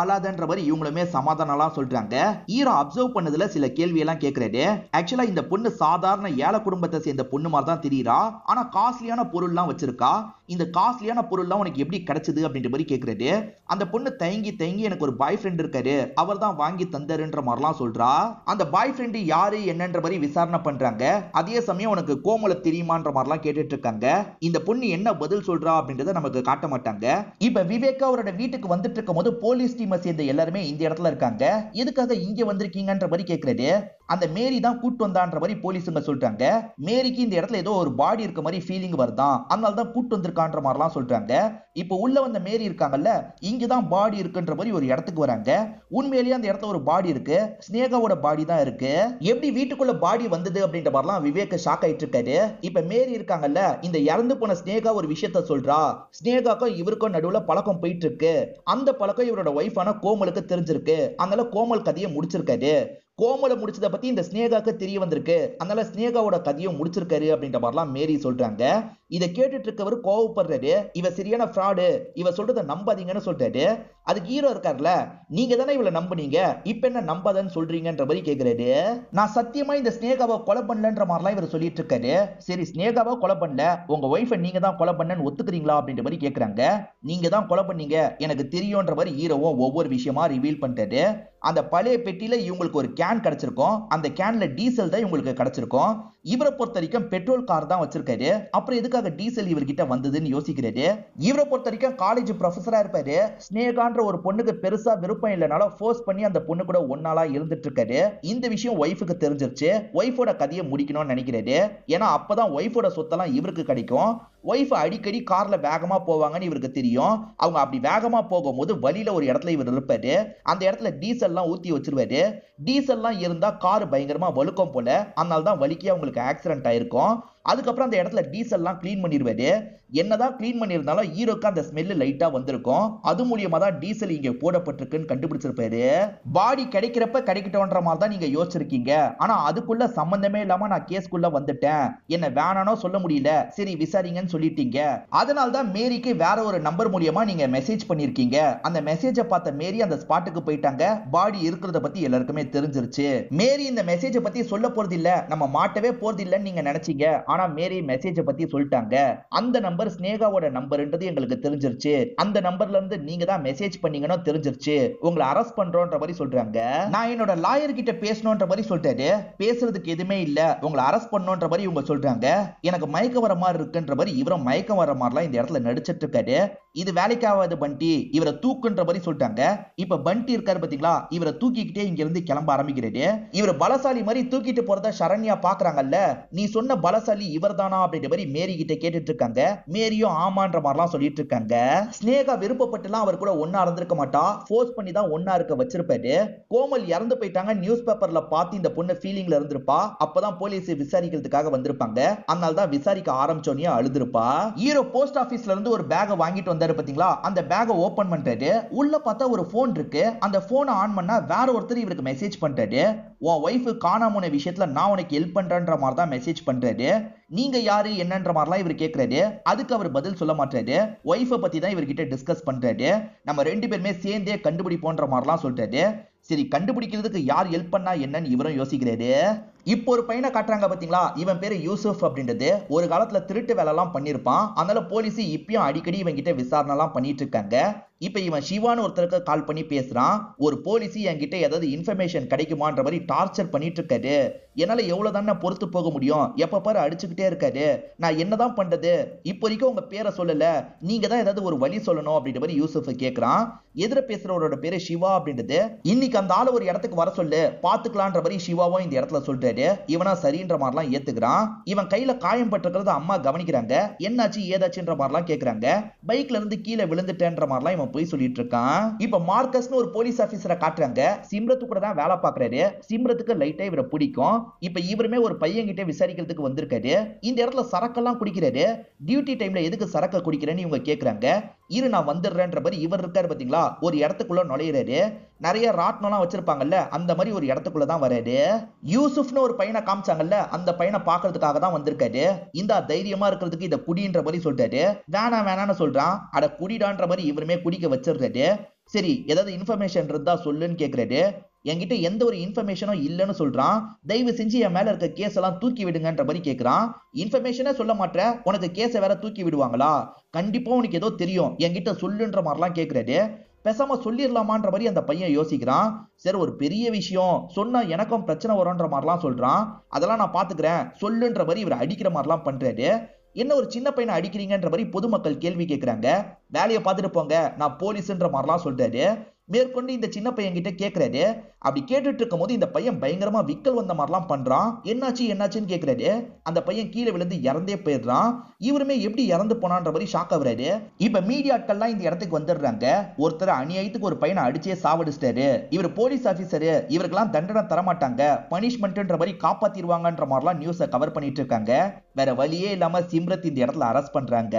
அழாதன்ற மாதிரி இவங்களுமே சமாதானம்லாம் சொல்றாங்க. ஹீரோ அப்சர்வ் பண்ணதுல சில கேள்வி எல்லாம் கேக்குறாரு. ஆக்சுவலா இந்த பொண்ணு சாதாரண ஏழை குடும்பத்தை சேர்ந்த பொண்ணு மாதிரி தான் தெரியுறா. ஆனா காஸ்ட்லியான பொருள்லாம் வச்சிருக்கா. இந்த காஸ்ட்லியான பொருள்லாம் உனக்கு எப்படி கிடைச்சது அப்படின்ற மாதிரி கேக்குறாரு. அந்த பொண்ணு தயங்கி எனக்கு ஒரு பாய் ஃப்ரெண்ட் இருக்காரு, அவர் தான் வாங்கி தந்தாருன்ற மாதிரிலாம் சொல்றா. அந்த பாய் ஃப்ரெண்ட் யாரு என்னன்ற மாதிரி விசாரணை பண்றாங்க. அதே சமயம் உனக்கு கோமல தெரியுமான்ற மாதிரிலாம் கேட்டுட்டு இருக்காங்க. இந்த பொண்ணு என்ன பதில் சொல்றா அப்படின்றத நமக்கு காட்ட மாட்டாங்க. இப்ப விவேக் அவரோட வீட்டுக்கு வந்துட்டு இருக்கும் போது போலீஸ் டீமை சேர்ந்த எல்லாருமே இந்த இடத்துல இருக்காங்க. எதுக்காக இங்க வந்திருக்கீங்கன்ற மாதிரி கேக்குறாரு. அந்த மேரி தான் கூட்டு வந்தான்ற மாதிரி போலீஸுங்க சொல்றாங்க. மேரிக்கு இந்த இடத்துல ஏதோ ஒரு பாடி இருக்க மாதிரி ஃபீலிங் வருதான், அதனால தான் கூட்டு வந்திருக்கான்ற மாதிரிலாம் சொல்றாங்க. இப்போ உள்ள வந்த மேரி இருக்காங்கல்ல, இங்கதான் பாடி இருக்குன்ற மாதிரி ஒரு இடத்துக்கு வராங்க. உண்மையிலேயே அந்த இடத்துல ஒரு பாடி இருக்கு. ஸ்னேகாவோட பாடி தான் இருக்கு. எப்படி வீட்டுக்குள்ள பாடி வந்தது அப்படின்ற மாதிரிலாம் விவேக் ஷாக் ஆயிட்டு இருக்காரு. இப்ப மேரி இருக்காங்கல்ல, இந்த இறந்து போன ஸ்னேகா ஒரு விஷயத்த சொல்றா. ஸ்னேகாக்கும் இவருக்கும் நடுவுல பழக்கம் போயிட்டு இருக்கு. அந்த பழக்கம் இவரோட ஒய்ஃபான கோமலுக்கு தெரிஞ்சிருக்கு. அதனால கோமல் கதையை முடிச்சிருக்காரு. கோமலை முடிச்சதை பத்தி இந்த ஸ்னேகாக்கு தெரிய வந்திருக்கு. அதனால ஸ்னேகாவோட கதையும் முடிச்சிருக்காரு அப்படின்ற மாதிரிலாம் மேரி சொல்றாங்க. இதை கேட்டுட்டு இருக்கவர் கோவப்படுறாரு. இவ சரியான ஃப்ராடு, இவ சொல்றதை நம்பாதீங்கன்னு சொல்றாரு. அதுக்கு ஹீரோ இருக்காருல்ல, நீங்க தானே இவளை நம்புனீங்க, இப்ப என்ன நம்பாதன்னு சொல்றீங்கன்ற மாதிரி கேக்குறாரு. நான் சத்தியமா இந்த ஸ்னேகாவை கொலை பண்ணலன்ற மாதிரிலாம் இவர் சொல்லிட்டு இருக்காரு. சரி, ஸ்னேகாவை கொலை பண்ணல, உங்க ஒய்ஃபை நீங்க தான் கொலை பண்ணன்னு ஒத்துக்கிறீங்களா அப்படின்ற மாதிரி கேக்குறாங்க. நீங்க தான் கொலை பண்ணீங்க எனக்கு தெரியும்ன்ற மாதிரி ஹீரோவும் ஒவ்வொரு விஷயமா ரிவீல் பண்றாரு. அந்த பழைய பெட்டியில இவங்களுக்கு ஒரு கேன் கிடைச்சிருக்கும். அந்த கேன்ல டீசல் தான் இவங்களுக்கு கிடைச்சிருக்கும். இவரை பொறுத்த வரைக்கும் பெட்ரோல் கார் தான் வச்சிருக்காரு. அப்புறம் எதுக்காக டீசல் இவர்கிட்ட வந்ததுன்னு யோசிக்கிறாரு. இவரை பொறுத்த வரைக்கும் காலேஜ் ப்ரொஃபஸரா இருப்பாரு. ஸ்னேகான்ற ஒரு பொண்ணுக்கு பெருசா விருப்பம் இல்லைனாலும் ஃபோர்ஸ் பண்ணி அந்த பொண்ணு கூட ஒன்னாலா இருந்துட்டு இருக்காரு. இந்த விஷயம் ஒய்ஃபுக்கு தெரிஞ்சிருச்சு. ஒய்ஃபோட கதையை முடிக்கணும்னு நினைக்கிறாரு. ஏன்னா அப்பதான் ஒய்ஃபோட சொத்தெல்லாம் இவருக்கு கிடைக்கும். ஒய்ஃப் அடிக்கடி கார்ல வேகமா போவாங்கன்னு இவருக்கு தெரியும். அவங்க அப்படி வேகமா போகும்போது வழியில ஒரு இடத்துல இவர் இருப்பாரு. அந்த இடத்துல டீசல்லாம் ஊத்தி வச்சிருவாரு. டீசல்லாம் இருந்தா கார் பயங்கரமா வழுக்கும் போல, அதனால தான் வலிக்கே அவங்களுக்கு ஆக்சிடென்ட் ஆயிருக்கும். அதுக்கப்புறம் அந்த இடத்துல டீசல்லாம் கிளீன் பண்ணிடுவாரு. என்னதான் கிளீன் பண்ணியிருந்தாலும் ஹீரோக்கு அந்த ஸ்மெல் லைட்டா வந்திருக்கும். அது மூலியமா தான் டீசல் இங்க போடப்பட்டிருக்குன்னு கண்டுபிடிச்சிருப்பாரு. பாடி கிடைக்கிறப்ப கிடைக்கட்டும்ன்ற மாதிரி தான் நீங்க யோசிச்சிருக்கீங்க. ஆனா அதுக்குள்ள சம்பந்தமே இல்லாம நான் கேஸ்க்குள்ள வந்துட்டேன், என்ன வேணானோ சொல்ல முடியல, சரி விசாரிங்கன்னு சொல்லிட்டீங்க. அதனால தான் மேரிக்கு வேற ஒரு நம்பர் மூலியமா நீங்க மெசேஜ் பண்ணிருக்கீங்க. அந்த மெசேஜை பார்த்த மேரி அந்த ஸ்பாட்டுக்கு போயிட்டாங்க. பாடி இருக்கிறத பத்தி எல்லாருக்குமே தெரிஞ்சிருச்சு. மேரி இந்த மெசேஜை பத்தி சொல்ல போறது இல்ல, நம்ம மாட்டவே போறது இல்லன்னு நீங்க நினைச்சீங்க. ஆனா மேரி மெசேஜை பத்தி சொல்லிட்டாங்க. அந்த நம்பர் ஸ்னேகாவோட நம்பர்ன்றது எங்களுக்கு தெரிஞ்சிருச்சு. அந்த நம்பர்ல இருந்து நீங்க தான் மெசேஜ் பண்ணீங்கன்னு தெரிஞ்சிருச்சு. உங்களை அரெஸ்ட் பண்றோன்ற மாதிரி சொல்றாங்க. நான் என்னோட லாயர் கிட்ட பேசணும்ன்ற மாதிரி சொல்லிட்டாரு. பேசுறதுக்கு எதுவுமே இல்ல, உங்களை அரெஸ்ட் பண்ணணும்ன்ற மாதிரி இவங்க சொல்றாங்க. எனக்கு மயக்கம் வர மாதிரி இருக்குன்ற மாதிரி இவரும் மயக்கம் வர மாதிரிலாம் இந்த இடத்துல நடிச்சிட்டு இருக்காரு. இது வேலைக்காவது பண்டி, இவரை தூக்குன்ற மாதிரி சொல்லிட்டாங்க. இப்ப பண்டி இருக்காரு பாத்தீங்களா, இவரை தூக்கிக்கிட்டே இங்க இருந்து கிளம்ப ஆரம்பிக்கிறாரு. இவர் பலசாலி மாதிரி தூக்கிட்டு போறத சரண்யா பாக்குறாங்கல்ல, நீ சொன்ன பலசாலி இவர் தானா அப்படின்ற மாதிரி மேரி கிட்ட கேட்டுட்டு இருக்காங்க. மேரியும் ஆமான்ற மாதிரிலாம் சொல்லிட்டு இருக்காங்க. ஸ்னேகா விருப்பப்பட்டுலாம் அவர் கூட ஒன்னா இருந்திருக்க மாட்டா, ஃபோர்ஸ் பண்ணி தான் ஒன்னா இருக்க வச்சிருப்பாரு. கோமல் இறந்து போயிட்டாங்க நியூஸ் பேப்பர்ல பார்த்து இந்த பொண்ணு ஃபீலிங்ல இருந்திருப்பா. அப்பதான் போலீஸ் விசாரிக்கிறதுக்காக வந்திருப்பாங்க. அதனால தான் விசாரிக்க ஆரம்பிச்சோனே அழுதுருப்பா. ஹீரோ போஸ்ட் ஆபீஸ்ல இருந்து ஒரு பேக் வாங்கிட்டு வந்தாரு பாத்தீங்களா, அந்த பேக்கை ஓபன் பண்றாரு. உள்ள பார்த்தா ஒரு போன் இருக்கு. அந்த போனை ஆன் பண்ணா வேற ஒருத்தர் இவருக்கு மெசேஜ் பண்றாரு. உன் ஒய்ஃப் காணாம விஷயத்துல நான் உனக்கு ஹெல்ப் பண்றேன்ற மாதிரி தான் மெசேஜ் பண்றாரு. நீங்க யாரு என்னன்ற மாதிரிலாம் இவர் கேட்கிறாரு. அதுக்கு அவர் பதில் சொல்ல மாட்டாரு. ஒய்ஃபை பத்தி தான் இவர்கிட்ட டிஸ்கஸ் பண்றாரு. நம்ம ரெண்டு பேருமே சேர்ந்தே கண்டுபிடிப்போன்ற மாதிரிலாம் சொல்றாரு. சரி, கண்டுபிடிக்கிறதுக்கு யார் ஹெல்ப் பண்ணா என்னன்னு இவரும் யோசிக்கிறாரு. இப்போ ஒரு பையனை காட்டுறாங்க பாத்தீங்களா, இவன் பேரு யூசுப் அப்படின்றது. ஒரு காலத்துல திருட்டு வேலை எல்லாம் பண்ணிருப்பான். அதனால போலீஸ் இப்பயும் அடிக்கடி இவன் கிட்ட விசாரணை எல்லாம் பண்ணிட்டு இருக்காங்க. இப்ப இவன் சிவான்னு ஒருத்தருக்கு கால் பண்ணி பேசுறான். ஒரு போலீஸ் என்கிட்ட ஏதாவது இன்ஃபர்மேஷன் கிடைக்குமான்ற மாதிரி டார்ச்சர் பண்ணிட்டு இருக்காரு. என்னால எவ்வளவு தானே பொறுத்து போக முடியும், எப்ப பாரு அடிச்சுக்கிட்டே இருக்காரு, நான் என்னதான் பண்றது, இப்போ வரைக்கும் உங்க பேரை சொல்லல, நீங்க தான் ஏதாவது ஒரு வழி சொல்லணும் அப்படின்ற மாதிரி யூசுப் கேட்கிறான். எதிர பேசுறவரோட பேரு சிவா அப்படின்றது. இன்னைக்கு அந்த ஆளு ஒரு இடத்துக்கு வர சொல்லு, பாத்துக்கலான்ற மாதிரி சிவாவும் இந்த இடத்துல சொல்றாரு. சொல்றாரு. இவனா சரின்ற மாதிரிலாம் ஏத்துக்கிறான். இவன் கையில காயம் பட்டிருக்கிறது அம்மா கவனிக்கிறாங்க. என்னாச்சு ஏதாச்சுன்ற மாதிரிலாம் கேக்குறாங்க. பைக்ல இருந்து கீழே விழுந்துட்டேன்ற மாதிரிலாம் இவன் போய் சொல்லிட்டு இருக்கான். இப்ப மார்க்கஸ்னு ஒரு போலீஸ் ஆபீசரை காட்டுறாங்க. சிம்ரத்து கூட தான் வேலை பாக்குறாரு. சிம்ரத்துக்கு லைட்டா இவரை பிடிக்கும். இப்ப இவருமே ஒரு பையன் கிட்ட விசாரிக்கிறதுக்கு வந்திருக்காரு. இந்த இடத்துல சரக்கெல்லாம் குடிக்கிறாரு. டியூட்டி டைம்ல எதுக்கு சரக்க குடிக்கிறேன்னு இவங்க கேக்குறாங்க. இரு நான் வந்துடுறேன்ற மாதிரி இவர் இருக்காரு பாத்தீங்களா, ஒரு இடத்துக்குள்ள நுழையிறாரு. நிறைய ராட்னம்லாம் வச்சிருப்பாங்கல்ல, அந்த மாதிரி ஒரு இடத்துக்குள்ள தான் வராரு. யூசுப்னு ஒரு பையனை காமிச்சாங்கல்ல, அந்த பையனை பாக்குறதுக்காக தான் வந்திருக்காரு. இந்த தைரியமா இருக்கிறதுக்கு இத குடின்ற மாதிரி சொல்றாரு. வேணான்னு சொல்றான். அட குடிடான்ற மாதிரி இவருமே குடிக்க வச்சிடுறாரு. சரி ஏதாவது இன்ஃபர்மேஷன் இருந்தா சொல்லுன்னு கேக்குறாரு. என்கிட்ட எந்த ஒரு இன்ஃபர்மேஷனும் இல்லன்னு சொல்றான். தயவு செஞ்சு என் மேல இருக்க கேஸ் எல்லாம் தூக்கி விடுங்கன்ற மாதிரி கேக்குறான். இன்ஃபர்மேஷனே சொல்ல மாட்டேற, உனக்கு கேஸ வேற தூக்கி விடுவாங்களா? கண்டிப்பா உனக்கு ஏதோ தெரியும், என்கிட்ட சொல்லுன்ற மாதிரிலாம் கேக்குறாரு. பேசாம சொல்லிடலாமான்ற மாதிரி அந்த பையன் யோசிக்கிறான். சரி ஒரு பெரிய விஷயம் சொன்னா எனக்கும் பிரச்சனை வரும்ன்ற மாதிரிலாம் சொல்றான். அதெல்லாம் நான் பாத்துக்கிறேன் சொல்லுன்ற மாதிரி இவர் அடிக்கிற மாதிரிலாம் பண்றாரு. என்ன ஒரு சின்ன பையனை அடிக்கிறீங்கன்ற மாதிரி பொதுமக்கள் கேள்வி கேட்கிறாங்க. வேலையை பார்த்துட்டு போங்க, நான் போலீஸ்ன்ற மாதிரிலாம் சொல்றாரு. மேற்கொண்டு இந்த சின்ன பையன் கிட்ட கேட்கிறாரு. அப்படி கேட்டுட்டு இருக்கும் போது இந்த பையன் பயங்கரமா விக்கல் வந்த மாதிரிலாம் பண்றான். என்னாச்சுன்னு கேட்கிறாரு. அந்த பையன் கீழே விழுந்து இறந்தே போயிடுறான். இவருமே எப்படி இறந்து போனான்ற மாதிரி ஷாக் ஆகுறாரு. இப்ப மீடியாட்கள்லாம் இந்த இடத்துக்கு வந்துடுறாங்க. ஒருத்தர் அநியாயத்துக்கு ஒரு பையனை அடிச்சே சாவடிச்சிட்டாரு. இவர் போலீஸ் ஆபீசரு, இவருக்கெல்லாம் தண்டனை தரமாட்டாங்க, பனிஷ்மெண்ட்ன்ற மாதிரி காப்பாத்திடுவாங்கன்ற மாதிரிலாம் நியூஸை கவர் பண்ணிட்டு இருக்காங்க. வேற வழியே இல்லாம சிம்ரத் இந்த இடத்துல அரெஸ்ட் பண்றாங்க.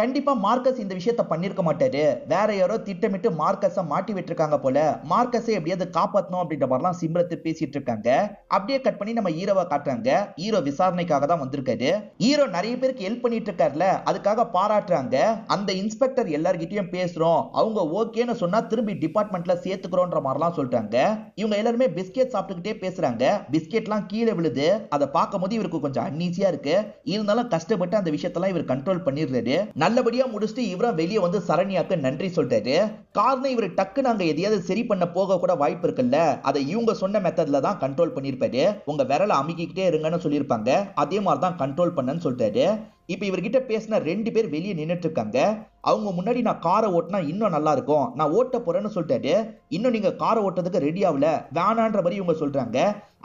கண்டிப்பா மார்க்கஸ் இந்த விஷயத்த பண்ணிருக்க மாட்டாரு. வேற யாரோ திட்டமிட்டு மார்க்கஸை மாட்டி விட்டுருக்காங்க போல. மார்க்கஸை எப்படியாவது காப்பாத்தணும் அப்படின்ற மாதிரிலாம் சிம்ரத் பேசிட்டு இருக்காங்க. அப்படியே கட் பண்ணி நம்ம ஹீரோவை காட்டுறாங்க. ஹீரோ விசாரணைக்காக தான் வந்திருக்காரு. ஹீரோ நிறைய பேருக்கு ஹெல்ப் பண்ணிட்டு இருக்காருல, அதுக்காக பாராட்டுறாங்க. அந்த இன்ஸ்பெக்டர் எல்லார்கிட்டயும் பேசுறோம், அவங்க ஓகேன்னு சொன்னா திரும்பி டிபார்ட்மெண்ட்ல சேர்த்துக்கிறோன்ற மாதிரிலாம் சொல்றாங்க. இவங்க எல்லாருமே பிஸ்கெட் சாப்பிட்டுக்கிட்டே பேசுறாங்க. பிஸ்கெட்லாம் கீழே விழுது. அதை பார்க்கும் போது இவருக்கு கொஞ்சம் அன்ஈசியா இருக்கு. இருந்தாலும் கஷ்டப்பட்டு அந்த விஷயத்தெல்லாம் இவர் கண்ட்ரோல் பண்ணிடுறாரு. நல்லபடியா முடிச்சுட்டு இவரும் வெளியே வந்து சரண்யாக்கு நன்றி சொல்றாரு. காரணம் இவர் டக்கு நாங்க எதையாவது சரி பண்ண போக கூட வாய்ப்பு இருக்குல்ல, அதை இவங்க சொன்ன மெத்தட்ல தான் கண்ட்ரோல் பண்ணிருப்பாரு. உங்க விரலை அமுக்கிக்கிட்டே இருங்கன்னு சொல்லியிருப்பாங்க, அதே மாதிரி தான் கண்ட்ரோல் பண்ணன்னு சொல்றாரு. இப்ப இவர்கிட்ட பேசின 2 பேர் வெளியே நின்னுட்டு இருக்காங்க. அவங்க முன்னாடி நான் காரை ஓட்டினா இன்னும் நல்லா இருக்கும், நான் ஓட்ட போறேன்னு சொல்லிட்டாரு. இன்னும் நீங்க காரை ஓட்டுறதுக்கு ரெடி ஆகல, வேணான்ற மாதிரி இவங்க சொல்றாங்க.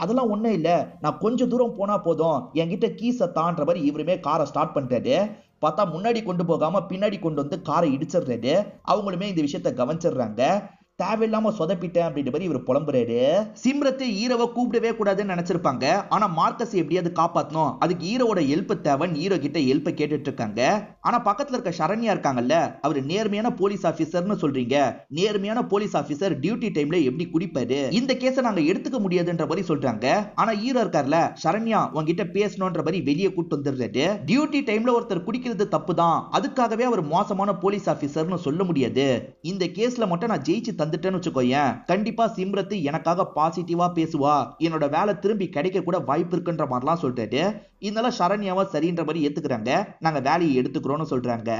அதெல்லாம் ஒண்ணும் இல்ல, நான் கொஞ்சம் தூரம் போனா போதும், என்கிட்ட கீஸை தான்ற மாதிரி இவருமே காரை ஸ்டார்ட் பண்றாரு. பார்த்தா முன்னாடி கொண்டு போகாம பின்னாடி கொண்டு வந்து காரை இடிச்சிடுறாரு. அவங்களுமே இந்த விஷயத்த கவனிச்சிடுறாங்க. தேவையில்லாம சொதப்பிட்டேன் அப்படின்ற மாதிரி இவர் புலம்புறாரு. சிம்ரத்தை ஹீரோவை கூப்பிடவே கூடாதுன்னு நினைச்சிருப்பாங்க. ஆனா மார்க்கஸ் எப்படியாவது காப்பாத்தணும், அதுக்கு ஹீரோவோட ஹெல்ப் தேவன் ஹீரோ கிட்ட ஹெல்ப் கேட்டுட்டு இருக்காங்க. ஆனா பக்கத்துல இருக்க சரண்யா இருக்காங்கல்ல, அவர் நேர்மையான போலீஸ் ஆபீசர்னு சொல்றீங்க, நேர்மையான போலீஸ் ஆபீசர் டியூட்டி டைம்ல எப்படி குடிப்பாரு, இந்த கேஸை நாங்க எடுத்துக்க முடியாதுன்ற மாதிரி சொல்றாங்க. ஆனா ஹீரோ இருக்கார்ல, சரண்யா உங்ககிட்ட பேசணும்ன்ற மாதிரி வெளியே கூட்டு வந்துடுறாரு. டியூட்டி டைம்ல ஒருத்தர் குடிக்கிறது தப்பு தான், அதுக்காகவே அவர் மோசமான போலீஸ் ஆபீசர்னு சொல்ல முடியாது. இந்த கேஸ்ல மட்டும் நான் ஜெயிச்சு வந்துட்டேன்னு வச்சுக்கோயேன், கண்டிப்பா சிம்ரத் எனக்காக பாசிட்டிவா பேசுவா, என்னோட வேலை திரும்பி கிடைக்க கூட வாய்ப்பு இருக்குன்ற மாதிரிலாம் சொல்லிட்டு இதனால சரண்யாவா சரின்ற மாதிரி ஏத்துக்கிறாங்க. நாங்க வேலையை எடுத்துக்கிறோம்னு சொல்றாங்க.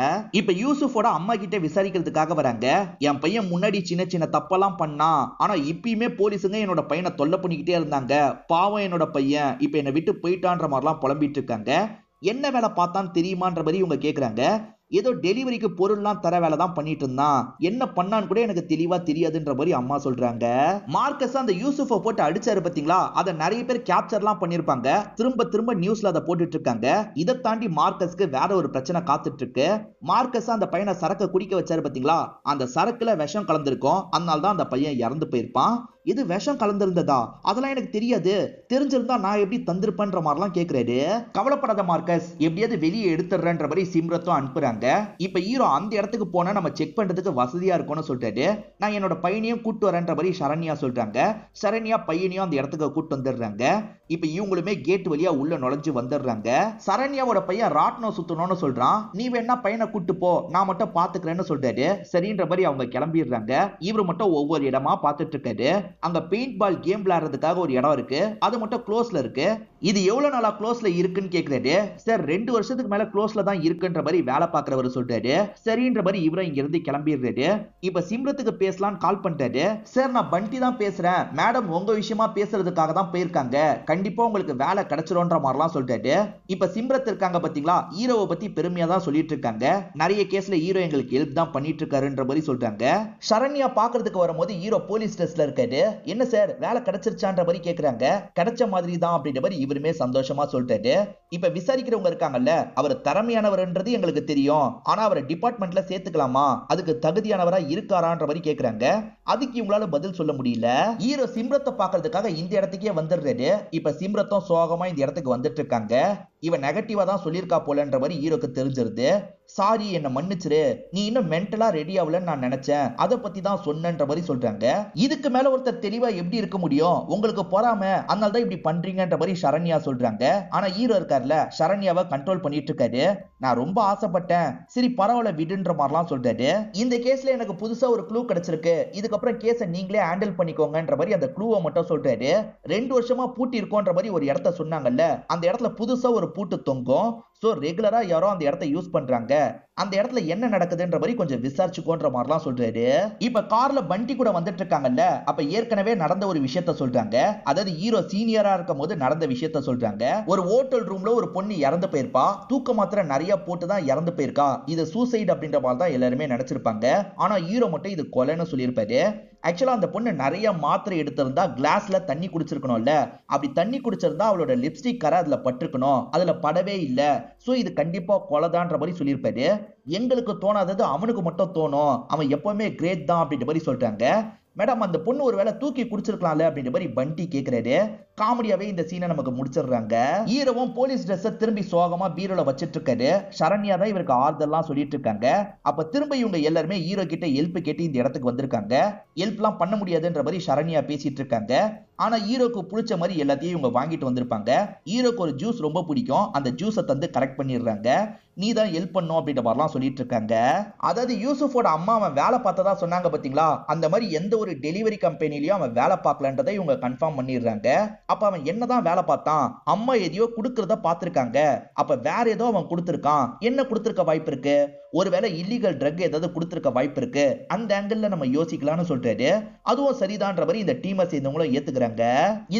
இப்ப யூசுஃபோட அம்மா கிட்ட விசாரிக்கிறதுக்காக வராங்க. என் பையன் முன்னாடி சின்ன சின்ன தப்பெல்லாம் பண்ணா, ஆனா இப்பயுமே போலீஸுங்க என்னோட பையனை தொல்லை பண்ணிக்கிட்டே இருந்தாங்க, பாவம் என்னோட பையன் இப்ப என்னை விட்டு போயிட்டான்ற மாதிரிலாம் புலம்பிட்டு இருக்காங்க. என்ன வேலை பார்த்தான்னு தெரியுமான்ற மாதிரி இவங்க கேக்குறாங்க. ஏதோ டெலிவரிக்கு பொருள்லாம் தர வேலை தான் பண்ணிட்டு இருந்தான், என்ன பண்ணான்னு கூட எனக்கு தெளிவா தெரியாதுன்ற மாதிரி அம்மா சொல்றாங்க. மார்க்கஸ் அந்த யூசுஃபை போட்டு அடிச்சாரு பாத்தீங்களா, அதை நிறைய பேர் கேப்சர்லாம் பண்ணிருப்பாங்க. திரும்ப திரும்ப நியூஸ்ல அதை போட்டுட்டு இருக்காங்க. இதை தாண்டி மார்க்கஸ்க்கு வேற ஒரு பிரச்சனை காத்துட்டு இருக்கு. மார்க்கஸ் அந்த பையனை சரக்கு குடிக்க வச்சாரு பாத்தீங்களா, அந்த சரக்குல விஷம் கலந்திருக்கும், அதனால தான் அந்த பையன் இறந்து போயிருப்பான். இது விஷம் கலந்திருந்ததா, அதெல்லாம் எனக்கு தெரியாது, தெரிஞ்சிருந்தா நான் எப்படி தந்திருப்பேன்ற மாதிரிலாம் கேக்குறாரு. கவலைப்படாத மார்க்கஸ், எப்படியாவது வெளியே எடுத்துறன்ற மாதிரி சிம்ரத்தும் அனுப்புறாங்க. இப்ப ஹீரோ அந்த இடத்துக்கு போனா நம்ம செக் பண்றதுக்கு வசதியா இருக்கும்னு சொல்லிட்டு நான் என்னோட பையனையும் கூட்டு வரேன்ற மாதிரி சரண்யா சொல்றாங்க. சரண்யா பையனையும் அந்த இடத்துக்கு கூட்டு வந்துடுறாங்க. இப்ப இவங்களுமே கேட் வழியா உள்ள நுழைஞ்சு வந்துடுறாங்க. சரண்யாவோட பையன் ராட்னம் சுத்தணும்னு சொல்றான். நீ வேணா பையனை கூட்டு போ, நான் மட்டும் பாத்துக்கிறேன்னு சொல்றாரு. சரின்ற மாதிரி அவங்க கிளம்பிடுறாங்க. இவரு மட்டும் ஒவ்வொரு இடமா பாத்துட்டு இருக்காரு. அங்க பெயிண்ட் பால் கேம் விளையாடுறதுக்காக ஒரு இடம் இருக்கு, அது மட்டும் க்ளோஸ்ல இருக்கு. இது எவ்வளவு நாளா க்ளோஸ்ல இருக்குன்னு கேக்குறாரு. சார் 2 வருஷத்துக்கு மேல க்ளோஸ்ல தான் இருக்குன்ற மாதிரி வேலை பார்க்க பாக்குறவர் சொல்றாரு. சரின்ற மாதிரி இவரும் இங்க இருந்து கிளம்பிடுறாரு. இப்ப சிம்ரத்துக்கு பேசலாம்னு கால் பண்ணிட்டாரு. சார் நான் பண்டி தான் பேசுறேன், மேடம் உங்க விஷயமா பேசுறதுக்காக தான் போயிருக்காங்க, கண்டிப்பா உங்களுக்கு வேலை கிடைச்சிரும்ன்ற மாதிரிலாம் சொல்றாரு. இப்ப சிம்ரத் இருக்காங்க பாத்தீங்களா, ஹீரோவை பத்தி பெருமையா தான் சொல்லிட்டு இருக்காங்க. நிறைய கேஸ்ல ஹீரோ எங்களுக்கு ஹெல்ப் தான் பண்ணிட்டு இருக்காருன்ற மாதிரி சொல்றாங்க. சரண்யா பாக்குறதுக்கு வரும்போது ஹீரோ போலீஸ் ட்ரெஸ்ல இருக்காரு. என்ன சார் வேலை கிடைச்சிருச்சான்ற மாதிரி கேக்குறாங்க. கிடைச்ச மாதிரி தான் அப்படின்ற மாதிரி இவருமே சந்தோஷமா சொல்றாரு. இப்ப விசாரிக்கிறவங்க இருக்காங்கல்ல, அவர் திறமையானவர்ன்றது எங்களுக்கு தெரியும், ஆனா அவரை டிபார்ட்மெண்ட்ல சேர்த்துக்கலாமா, அதுக்கு தகுதியானவரா இருக்காரான்ற மாதிரி கேக்குறாங்க. அதுக்கு இவங்களால பதில் சொல்ல முடியல. ஹீரோ சிம்ரத்தை பாக்குறதுக்காக இந்த இடத்துக்கே வந்துடுறாரு. இப்ப சிம்ரத்தும் சோகமா இந்த இடத்துக்கு வந்துட்டு இருக்காங்க. இவன் நெகட்டிவா தான் சொல்லியிருக்கா போலன்ற மாதிரி ஹீரோக்கு தெரிஞ்சிருது. சாரி என்ன மன்னிச்சிரு, நீ இன்னும் மென்டலா ரெடி ஆகலன்னு நான் நினைச்சேன், அதை பத்தி தான் சொன்னன்ற மாதிரி சொல்றாங்க. இதுக்கு மேல ஒருத்தர் தெளிவா எப்படி இருக்க முடியும், உங்களுக்கு பொறாம அதனால தான் இப்படி பண்றீங்கன்ற மாதிரி சரண்யா சொல்றாங்க. ஆனா ஹீரோ இருக்கார்ல, சரண்யாவை கண்ட்ரோல் பண்ணிட்டு இருக்காரு. நான் ரொம்ப ஆசைப்பட்டேன், சரி பரவாயில்ல விடுன்ற மாதிரிலாம் சொல்றாரு. இந்த கேஸ்ல எனக்கு புதுசா ஒரு க்ளூ கிடைச்சிருக்கு, இதுக்கப்புறம் கேஸை நீங்களே ஹேண்டில் பண்ணிக்கோங்கன்ற மாதிரி அந்த க்ளூவை மட்டும் சொல்றாரு. 2 வருஷமா பூட்டி இருக்கோன்ற மாதிரி ஒரு இடத்த சொன்னாங்கல்ல, அந்த இடத்துல புதுசா ஒரு பூட்டு தொங்கும். சோ ரெகுலரா யாரோ அந்த இடத்தை யூஸ் பண்றாங்க, அந்த இடத்துல என்ன நடக்குதுன்ற மாதிரி கொஞ்சம் விசாரிச்சுக்கோன்ற மாதிரிலாம் சொல்றாரு. இப்ப கார்ல பண்டி கூட வந்துட்டு இருக்காங்கல்ல, அப்ப ஏற்கனவே நடந்த ஒரு விஷயத்த சொல்றாங்க. அதாவது ஹீரோ சீனியரா இருக்கும் போது நடந்த விஷயத்த சொல்றாங்க. ஒரு ஹோட்டல் ரூம்ல ஒரு பொண்ணு இறந்து போயிருப்பா, தூக்க மாத்திரை நிறைய போட்டு தான் இறந்து போயிருக்கா, இது சூசைட் அப்படின்ற மாதிரி தான் எல்லாருமே நினைச்சிருப்பாங்க. ஆனா ஹீரோ மட்டும் இது கொலைன்னு சொல்லியிருப்பாரு. ஆக்சுவலா அந்த பொண்ணு நிறைய மாத்திரை எடுத்திருந்தா கிளாஸ்ல தண்ணி குடிச்சிருக்கணும்ல, அப்படி தண்ணி குடிச்சிருந்தா அவளோட லிப்ஸ்டிக் கரை அதுல பட்டிருக்கணும், அதுல படவே இல்ல. சோ இது கண்டிப்பா கொலைதான்ற மாதிரி சொல்லியிருப்பாரு. எங்களுக்கு தோணாதது அவனுக்கு மட்டும் தோணும், அவன் எப்பவுமே கிரேட் தான் அப்படின்ற மாதிரி சொல்றாங்க. மேடம் அந்த பொண்ணு ஒரு வேளை தூக்கி குடிச்சிருக்கலாம்ல அப்படின்ற மாதிரி பண்டி கேக்குறாரு. காமெடியாவே இந்த சீனை நமக்கு முடிச்சிடுறாங்க. ஹீரோவும் போலீஸ் ட்ரெஸ் திரும்பி சோகமா பீரோல வச்சிட்டு இருக்காரு. சரண்யா தான் இவருக்கு ஆறுதல்லாம் சொல்லிட்டு இருக்காங்க. அப்ப திரும்ப இவங்க எல்லாருமே ஹீரோ கிட்ட ஹெல்ப் கேட்டு இந்த இடத்துக்கு வந்திருக்காங்க. ஹெல்ப்லாம் பண்ண முடியாதுன்ற மாதிரி சரண்யா பேசிட்டு இருக்காங்க. ஆனா ஹீரோக்கு பிடிச்ச மாதிரி எல்லாத்தையும் இவங்க வாங்கிட்டு வந்திருப்பாங்க. ஹீரோக்கு ஒரு ஜூஸ் ரொம்ப பிடிக்கும், அந்த ஜூஸை தந்து கரெக்ட் பண்ணிடுறாங்க. நீ தான் ஹெல்ப் பண்ணும் அப்படின்ற மாதிரிலாம் சொல்லிட்டு இருக்காங்க. அதாவது யூசுஃபோட அம்மா அவன் வேலை பார்த்ததா சொன்னாங்க பாத்தீங்களா, அந்த மாதிரி எந்த ஒரு டெலிவரி கம்பெனிலயும் அவன் வேலை பார்க்கலன்றதை இவங்க கன்ஃபார்ம் பண்ணிடுறாங்க. அப்ப அவன் என்னதான் வேலை பார்த்தான், அம்மா எதையோ கொடுக்கறத பார்த்திருக்காங்க, அப்ப வேற ஏதோ அவன் கொடுத்திருக்கான், என்ன கொடுத்திருக்க வாய்ப்பு இருக்கு, ஒருவேளை இல்லீகல் ட்ரக் ஏதாவது கொடுத்திருக்க வாய்ப்பு இருக்கு, அந்த ஆங்கிள் நம்ம யோசிக்கலாம்னு சொல்றாரு. அதுவும் சரிதான்ற மாதிரி இந்த டீமை சேர்ந்தவங்களும் ஏத்துக்கிறாங்க.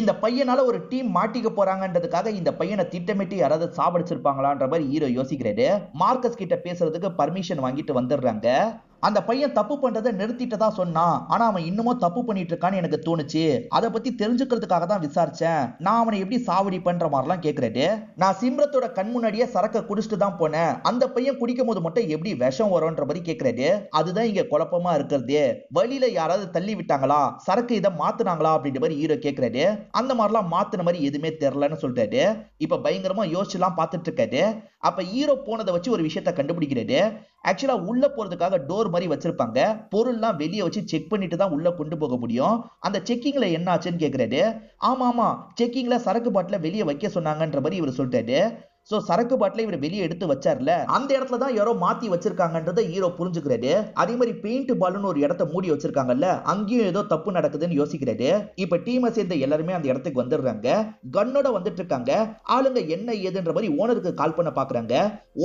இந்த பையனால ஒரு டீம் மாட்டிக்க போறாங்கன்றதுக்காக இந்த பையனை திட்டமிட்டு யாராவது சாவடிச்சிருப்பாங்களான்ற மாதிரி ஹீரோ யோசிக்கிறாரு. மார்க்கஸ் கிட்ட பேசுறதுக்கு பர்மிஷன் வாங்கிட்டு வந்துடுறாங்க. அந்த பையன் தப்பு பண்றதை நிறுத்திட்டதா சொன்னான், ஆனா அவன் இன்னமும் தப்பு பண்ணிட்டு இருக்கான்னு எனக்கு தோணுச்சு, அதை பத்தி தெரிஞ்சுக்கிறதுக்காக தான் விசாரிச்சேன், நான் அவனை எப்படி சாவடி பண்ற மாதிரிலாம் கேக்குறாரு. நான் சிம்ரத்தோட கண் முன்னாடியே சரக்க குடிச்சிட்டு தான் போனேன், அந்த பையன் குடிக்கும் போது மட்டும் எப்படி விஷம் வரும்ன்ற மாதிரி கேக்குறாரு. அதுதான் இங்க குழப்பமா இருக்கிறது, வழியில யாராவது தள்ளி விட்டாங்களா, சரக்கு இதை மாத்துனாங்களா அப்படின்ற மாதிரி ஹீரோ கேக்குறாரு. அந்த மாதிரிலாம் மாத்துன மாதிரி எதுவுமே தெரியலன்னு சொல்றாரு. இப்ப பயங்கரமா யோசிச்சுலாம் பார்த்துட்டு இருக்காரு. அப்ப ஹீரோ போனதை வச்சு ஒரு விஷயத்த கண்டுபிடிக்கிறாரு. ஆக்சுவலா உள்ள போறதுக்காக டோர் மாதிரி வச்சிருப்பாங்க, பொருள்லாம் வெளியே வச்சு செக் பண்ணிட்டு தான் உள்ள கொண்டு போக முடியும். அந்த செக்கிங்ல என்ன ஆச்சுன்னு கேக்குறாரு. ஆமா ஆமா, செக்கிங்ல சரக்கு பாட்டில வெளியே வைக்க சொன்னாங்கன்ற மாதிரி இவர் சொல்றாரு. சோ சரக்கு பாட்டில இவர் வெளியே எடுத்து வச்சார்ல, அந்த இடத்துல தான் யாரோ மாத்தி வச்சிருக்காங்கன்றத ஹீரோ புரிஞ்சுக்கிறாரு. அதே மாதிரி பெயிண்ட் பால்னு ஒரு இடத்த மூடி வச்சிருக்காங்கல்ல, அங்கேயும் ஏதோ தப்பு நடக்குதுன்னு யோசிக்கிறாரு. இப்ப டீமை சேர்ந்த எல்லாருமே அந்த இடத்துக்கு வந்துடுறாங்க. கன்னோட வந்துட்டு இருக்காங்க. ஆளுங்க என்ன ஏதுன்ற மாதிரி ஓனருக்கு கால் பண்ண பாக்குறாங்க.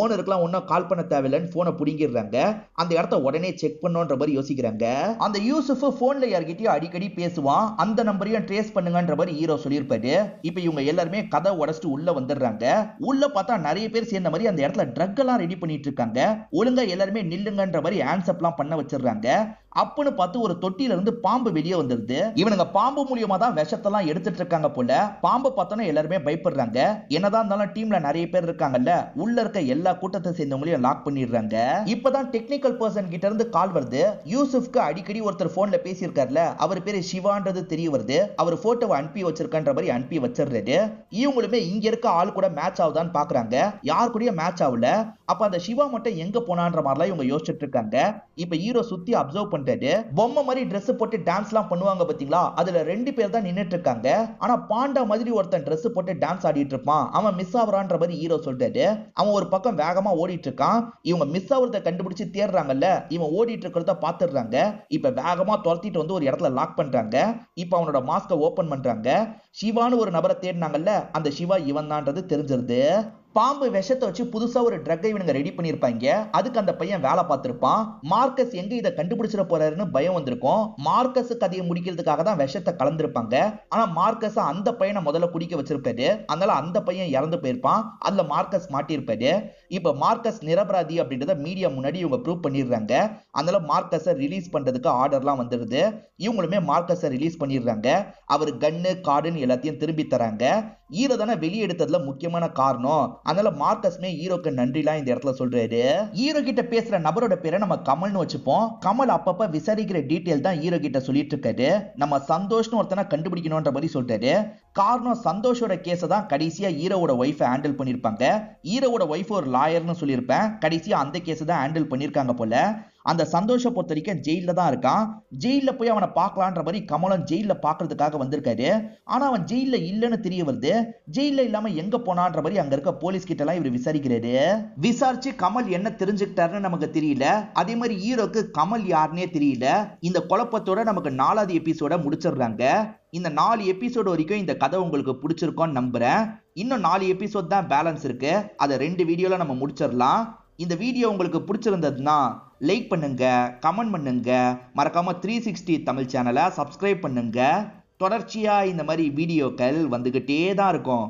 ஓனருக்குலாம் ஒன்னும் கால் பண்ண தேவையில்லைன்னு போனை புடிங்கிடுறாங்க. அந்த இடத்த உடனே செக் பண்ணோன்ற மாதிரி யோசிக்கிறாங்க. அந்த யூசுஃப் போன்ல யார்கிட்டயும் அடிக்கடி பேசுவான், அந்த நம்பரையும் ட்ரேஸ் பண்ணுங்கன்ற மாதிரி ஹீரோ சொல்லியிருப்பாரு. இப்ப இவங்க எல்லாருமே கதை உடைச்சிட்டு உள்ள வந்துடுறாங்க. உள்ள பார்த்தா நிறைய பேர் சேர்ந்த மாதிரி அந்த இடத்துல ட்ரக் எல்லாம் ரெடி பண்ணிட்டு இருக்காங்க. ஒழுங்கா எல்லாருமே நில்லுங்கன்ற மாதிரி ஆன்சப்லாம் பண்ண வச்சிடுறாங்க. அப்பன்னு பார்த்து ஒரு தொட்டில இருந்து பாம்பு வெளியே வந்துருது. இவனுங்க பாம்பு மூலியமா தான் விஷத்தெல்லாம் எடுத்துட்டு இருக்காங்க போல. பாம்பை பார்த்தோன்னா எல்லாருமே பயப்படுறாங்க. என்னதான் இருந்தாலும் டீம்ல நிறைய பேர் இருக்காங்கல்ல, உள்ள இருக்க எல்லா கூட்டத்தை சேர்ந்தவங்களையும் லாக் பண்ணிடுறாங்க. இப்பதான் டெக்னிக்கல் பர்சன் கிட்ட இருந்து கால் வருது. யூசுஃப்க்கு அடிக்கடி ஒருத்தர் போன்ல பேசியிருக்காருல, அவர் பேரு சிவான்றது தெரிய வருது. அவர் போட்டோவை அனுப்பி வச்சிருக்கன்ற மாதிரி அனுப்பி வச்சிடுறாரு. இவங்களுமே இங்க இருக்க ஆள் கூட மேட்ச் ஆகுதான்னு பாக்குறாங்க. யார் கூட மேட்ச் ஆகல. அப்ப அந்த சிவா மட்டும் எங்க போனான்ற மாதிரிலாம் இவங்க யோசிச்சுட்டு இருக்காங்க. இப்ப ஹீரோ சுத்தி அப்சர்வ் பண்றாரு. பொம்மை மாதிரி Dress போட்டு டான்ஸ் எல்லாம் பண்ணுவாங்க பாத்தீங்களா, அதுல 2 பேர் தான் நின்னுட்டு இருக்காங்க. ஆனா பாண்டா மாதிரி ஒருத்தன் Dress போட்டு டான்ஸ் ஆடிட்டு இருப்பான், அவன் மிஸ் ஆவறான்ற மாதிரி ஹீரோ சொல்றாரு. அவன் ஒரு பக்கம் வேகமா ஓடிட்டு இருக்கான். இவங்க மிஸ் ஆவறத கண்டுபிடிச்சு தேடுறாங்கல்ல, இவன் ஓடிட்டு இருக்கிறத பாத்துறாங்க. இப்ப வேகமா துரத்திட்டு வந்து ஒரு இடத்துல லாக் பண்றாங்க. இப்ப அவனோட மாஸ்க ஓபன் பண்றாங்க. சிவான்னு ஒரு நபரை தேடினாங்கல்ல, அந்த சிவா இவன் தான்றது தெரிஞ்சிருது. பாம்பு விஷத்தை வச்சு புதுசா ஒரு ட்ரக்கை இவனுங்க ரெடி பண்ணிருப்பாங்க. அதுக்கு அந்த பையன் வேலை பார்த்திருப்பான். மார்க்கஸ் எங்க இதை கண்டுபிடிச்சிட போறாருன்னு பயம் வந்திருக்கும். மார்க்கஸ் கதையை முடிக்கிறதுக்காக தான் விஷத்தை கலந்திருப்பாங்க. ஆனா மார்க்கஸ் அந்த பையனை முதல்ல குடிக்க வச்சிருப்பாரு. அதனால அந்த பையன் இறந்து போயிருப்பான். அதுல மார்க்கஸ் மாட்டியிருப்பாரு. இப்ப மார்க்கஸ் நிரபராதி அப்படின்றத மீடியா முன்னாடி இவங்க ப்ரூவ் பண்ணிடுறாங்க. அதனால மார்க்கஸை ரிலீஸ் பண்றதுக்கு ஆர்டர்லாம் வந்துருது. இவங்களுமே மார்க்கஸை ரிலீஸ் பண்ணிடுறாங்க. அவர் கன்னு கார்டுன்னு எல்லாத்தையும் திரும்பி தராங்க. ஹீரோ தானே வெளியே எடுத்ததுல முக்கியமான காரணம். அதனால மார்க்கஸ்மே ஹீரோக்கு நன்றிலாம் இந்த இடத்துல சொல்றாரு. ஹீரோ கிட்ட பேசுற நபரோட பேரை நம்ம கமல்னு வச்சுப்போம். கமல் அப்பப்ப விசாரிக்கிற டீடைல் தான் ஹீரோ கிட்ட சொல்லிட்டு இருக்காரு. நம்ம சந்தோஷ்னு ஒருத்தனை கண்டுபிடிக்கணும்ன்ற மாதிரி சொல்றாரு. காரணம் சந்தோஷோட கேஸை தான் கடைசியா ஹீரோவோட ஒய்ஃபை ஹேண்டில் பண்ணிருப்பாங்க. ஹீரோவோட ஒய்ஃப் ஒரு லாயர்னு சொல்லியிருப்பேன். கடைசியா அந்த கேஸை தான் ஹேண்டில் பண்ணிருக்காங்க போல. அந்த சந்தோஷ பொறுத்த வரைக்கும் ஜெயில தான் இருக்கான். ஜெயில போய் அவனை பார்க்கலான்ற மாதிரி கமலம் ஜெயில பாக்குறதுக்காக வந்திருக்காரு. ஆனா அவன் ஜெயில இல்லன்னு தெரிய வருது. ஜெயில இல்லாம எங்க போனான்ற மாதிரி அங்க இருக்க போலீஸ் கிட்ட எல்லாம் இவர் விசாரிக்கிறாரு. விசாரிச்சு கமல் என்ன தெரிஞ்சுக்கிட்டாருன்னு நமக்கு தெரியல. அதே மாதிரி ஹீரோக்கு கமல் யாருன்னே தெரியல. இந்த குழப்பத்தோட நமக்கு 4வது எபிசோட முடிச்சிடுறாங்க. இந்த 4 எபிசோடு வரைக்கும் இந்த கதை உங்களுக்கு பிடிச்சிருக்கோன்னு நம்புறேன். இன்னும் 4 எபிசோட் தான் பேலன்ஸ் இருக்கு. அதை 2 வீடியோல நம்ம முடிச்சிடலாம். இந்த வீடியோ உங்களுக்கு பிடிச்சிருந்ததுன்னா லைக் பண்ணுங்க, கமெண்ட் பண்ணுங்க, மறக்காம 360 தமிழ் சேனலை சப்ஸ்கிரைப் பண்ணுங்க. தொடர்ச்சியா இந்த மாதிரி வீடியோக்கள் வந்துகிட்டே தான் இருக்கும்.